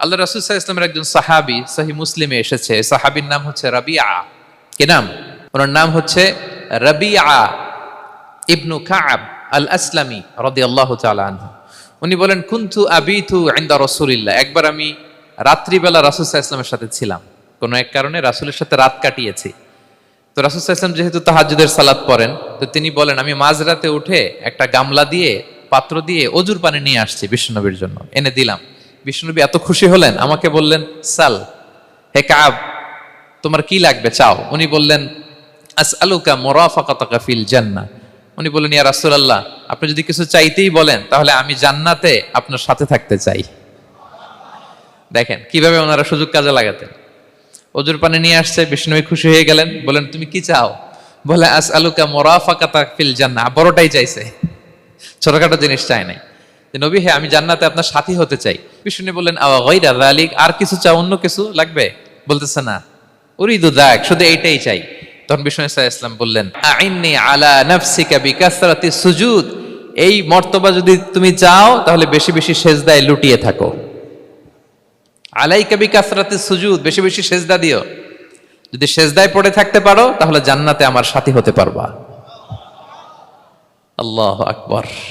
আল্লাহ রাসূল সাল্লাল্লাহু আলাইহি ওয়াসাল্লামের একজন সাহাবী সহিহ মুসলিমে এসেছে, সাহাবীর নাম হচ্ছে রাবিআ। কি নাম? ওনার নাম হচ্ছে রাবিআ ইবনু কাব আল আসলামি রাদিয়াল্লাহু তাআলা আনহু। উনি বলেন, কুনতু আবিতু ইনদা রাসূলিল্লাহ, একবার আমি রাত্রিবেলা রাসূল সাল্লাল্লাহু আলাইহি ওয়াসাল্লামের সাথে ছিলাম, কোনো এক কারণে রাসূলের সাথে রাত কাটিয়েছি। তো রাসূল সাল্লাল্লাহু আলাইহি ওয়াসাল্লাম যেহেতু তাহাজ্জুদের সালাত পড়েন, তো তিনি বলেন, আমি মাঝরাতে উঠে একটা গামলা দিয়ে, পাত্র দিয়ে অজুর পানি নিয়ে আসছি বিশ্বনবীর জন্য, এনে দিলাম। বিশ্বনবী এত খুশি হলেন, আমাকে বললেন, সাল, হে কাব, তোমার কি লাগবে চাও। উনি বললেন, আসআলুকা মুরাফাকাতাকা ফিল জান্নাহ। উনি বললেন, ইয়া রাসূলুল্লাহ, আপনি যদি কিছু চাইতেই বলেন তাহলে আমি জান্নাতে আপনার সাথে থাকতে চাই। দেখেন কিভাবে ওনারা সুযোগ কাজে লাগাতেন। অজুর পানি নিয়ে আসছে, বিষ্ণুবী খুশি হয়ে গেলেন, বলেন, তুমি কি চাও? বলে, আসআলুকা মুরাফাকাতাকা ফিল জান্নাহ। বড়টাই চাইছে, ছোটখাটো জিনিস চাই নাই। যে নবী, হে, আমি জান্নাতে আপনার সাথী হতে চাই। বিষ্ণু বললেন, আওয়া গায়রা যালিক, আর কিছু চাও, অন্য কিছু লাগবে? বলতেছে, না, উরিদু যাক, শুধু এইটাই চাই। তখন বিষ্ণু সাল্লাল্লাহু আলাইহি ওয়াসাল্লাম বললেন, আইন্নি আলা নাফসিকা বিকাসরাতি সুজুদ, এই মর্তবা যদি তুমি চাও তাহলে বেশি বেশি সেজদায় লুটিয়ে থাকো। আলাইকা বিকাসরাতি সুজুদ, বেশি বেশি সেজদা দিও। যদি সেজদায় পড়ে থাকতে পারো তাহলে জান্নাতে আমার সাথী হতে পারবা। আল্লাহু আকবার।